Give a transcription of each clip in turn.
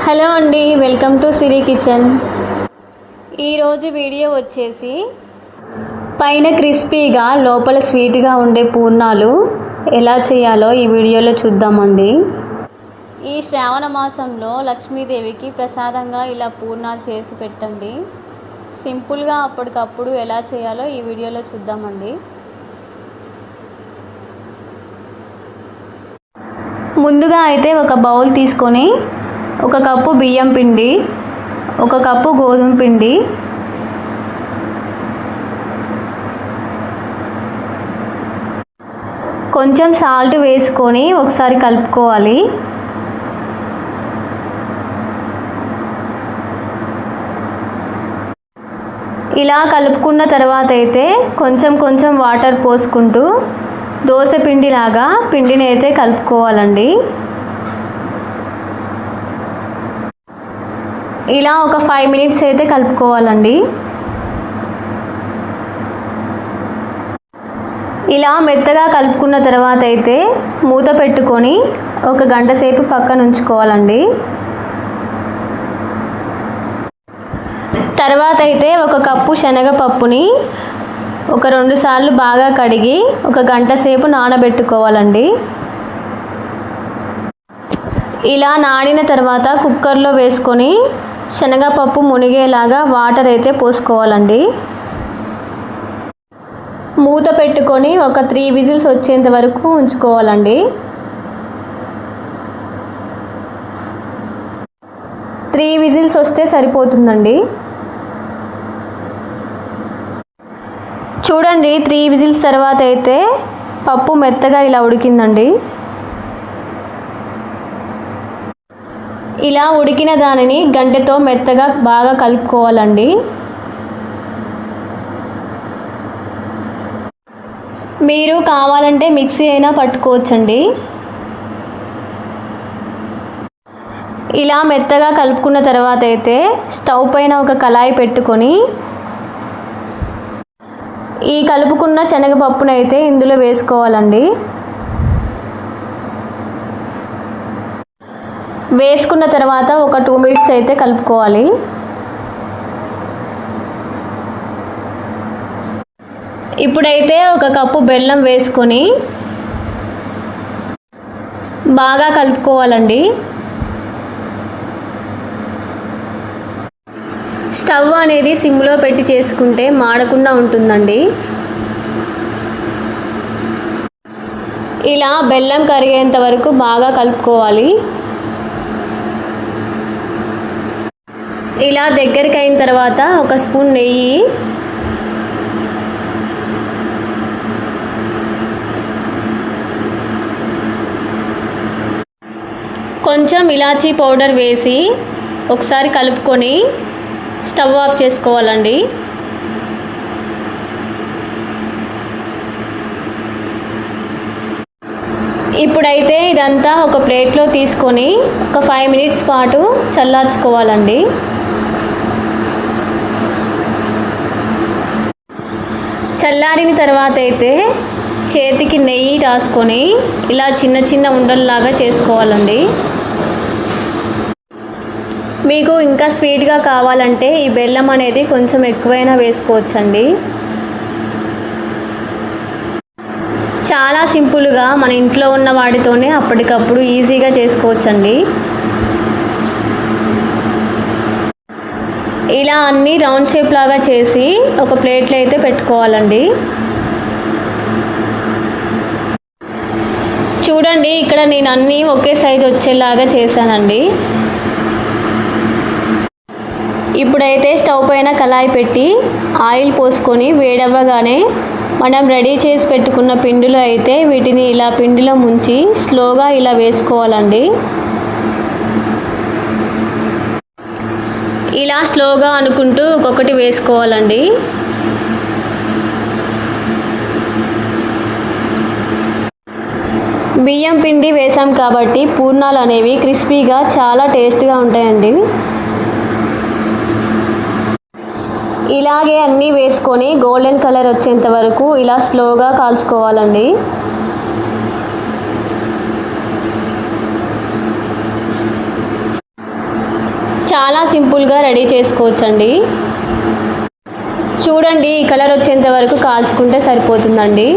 Hello అండి, welcome to Siri kitchen. ఈరోజు video వచ్చేసి పైన క్రిస్పీగా లోపల స్వీట్గా ఉండే పూర్ణాలు ఎలా చేయాలో ఈ వీడియోలో చూద్దామండి. ఈ శ్రావణ మాసంలో లక్ష్మీదేవికి ప్రసాదంగా ఇలా పూర్ణాలు చేసి పెట్టండి. సింపుల్గా అప్పటికప్పుడు ఎలా చేయాలో ఈ వీడియోలో చూద్దామండి. ముందుగా అయితే ఒక బౌల్ తీసుకొని ఒక కప్పు బియ్యం పిండి, ఒక కప్పు గోధుమ పిండి, కొంచెం సాల్ట్ వేసుకొని ఒకసారి కలుపుకోవాలి. ఇలా కలుపుకున్న తర్వాత అయితే కొంచెం కొంచెం వాటర్ పోసుకుంటూ దోశ పిండిలాగా పిండిని అయితే కలుపుకోవాలండి. ఇలా ఒక 5 మినిట్స్ అయితే కలుపుకోవాలండి. ఇలా మెత్తగా కలుపుకున్న తర్వాత అయితే మూత పెట్టుకొని ఒక గంట సేపు పక్కన ఉంచుకోవాలండి. తర్వాత అయితే ఒక కప్పు శనగపప్పుని ఒక 2 సార్లు బాగా కడిగి ఒక గంట సేపు నానబెట్టుకోవాలండి. ఇలా నానిన తర్వాత కుక్కర్లో వేసుకొని శనగపప్పు మునిగేలాగా వాటర్ అయితే పోసుకోవాలండి. మూత పెట్టుకొని ఒక 3 విజిల్స్ వచ్చేంత వరకు ఉంచుకోవాలండి. 3 విజిల్స్ వస్తే సరిపోతుందండి. చూడండి, 3 విజిల్స్ తర్వాత అయితే పప్పు మెత్తగా ఇలా ఉడికిందండి. ఇలా ఉడికిన దానిని గంటెతో మెత్తగా బాగా కలుపుకోవాలండి. మీరు కావాలంటే మిక్సీ అయినా పట్టుకోవచ్చండి. ఇలా మెత్తగా కలుపుకున్న తర్వాత అయితే స్టవ్ పైన ఒక కళాయి పెట్టుకొని ఈ కలుపుకున్న శనగపప్పునైతే ఇందులో వేసుకోవాలండి. వేసుకున్న తర్వాత ఒక 2 మినిట్స్ అయితే కలుపుకోవాలి. ఇప్పుడైతే ఒక కప్పు బెల్లం వేసుకొని బాగా కలుపుకోవాలండి. స్టవ్ అనేది సిమ్లో పెట్టి చేసుకుంటే మాడకుండా ఉంటుందండి. ఇలా బెల్లం కరిగేంత వరకు బాగా కలుపుకోవాలి. ఇలా దగ్గరికి అయిన తర్వాత ఒక స్పూన్ నెయ్యి, కొంచెం ఇలాచీ పౌడర్ వేసి ఒకసారి కలుపుకొని స్టవ్ ఆఫ్ చేసుకోవాలండి. ఇప్పుడైతే ఇదంతా ఒక ప్లేట్లో తీసుకొని ఒక 5 మినిట్స్ పాటు చల్లార్చుకోవాలండి. చల్లారిన తర్వాత అయితే చేతికి నెయ్యి రాసుకొని ఇలా చిన్న చిన్న ఉండల్లాగా చేసుకోవాలండి. మీకు ఇంకా స్వీట్గా కావాలంటే ఈ బెల్లం అనేది కొంచెం ఎక్కువైనా వేసుకోవచ్చండి. చాలా సింపుల్గా మన ఇంట్లో ఉన్న వాటితోనే అప్పటికప్పుడు ఈజీగా చేసుకోవచ్చండి. ఇలా అన్నీ రౌండ్ షేప్ లాగా చేసి ఒక ప్లేట్లో అయితే పెట్టుకోవాలండి. చూడండి, ఇక్కడ నేను అన్నీ ఒకే సైజు వచ్చేలాగా చేశానండి. ఇప్పుడైతే స్టవ్ పైన కళాయి పెట్టి ఆయిల్ పోసుకొని వేడవ్వగానే మనం రెడీ చేసి పెట్టుకున్న పిండిలో అయితే వీటిని ఇలా పిండిలో ముంచి స్లోగా ఇలా వేసుకోవాలండి. ఇలా స్లోగా అనుకుంటూ ఒక్కొక్కటి వేసుకోవాలండి. బియ్యం పిండి వేసాం కాబట్టి పూర్ణాలు అనేవి క్రిస్పీగా చాలా టేస్ట్గా ఉంటాయండి. ఇలాగే అన్నీ వేసుకొని గోల్డెన్ కలర్ వచ్చేంత వరకు ఇలా స్లోగా కాల్చుకోవాలండి. చాలా సింపుల్గా రెడీ చేసుకోవచ్చండి. చూడండి, ఈ కలర్ వచ్చేంత వరకు కాల్చుకుంటే సరిపోతుందండి.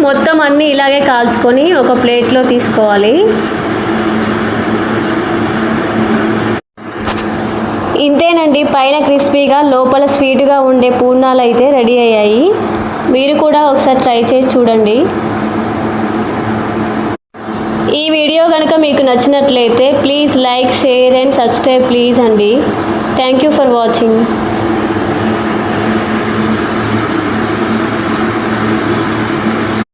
మొత్తం అన్నీ ఇలాగే కాల్చుకొని ఒక ప్లేట్లో తీసుకోవాలి. ఇంతేనండి, పైన క్రిస్పీగా లోపల స్వీట్గా ఉండే పూర్ణాలు అయితే రెడీ అయ్యాయి. మీరు కూడా ఒకసారి ట్రై చేసి చూడండి. ఈ వీడియో కనుక మీకు నచ్చినట్లయితే please like, share and subscribe please అండి. Thank you for watching.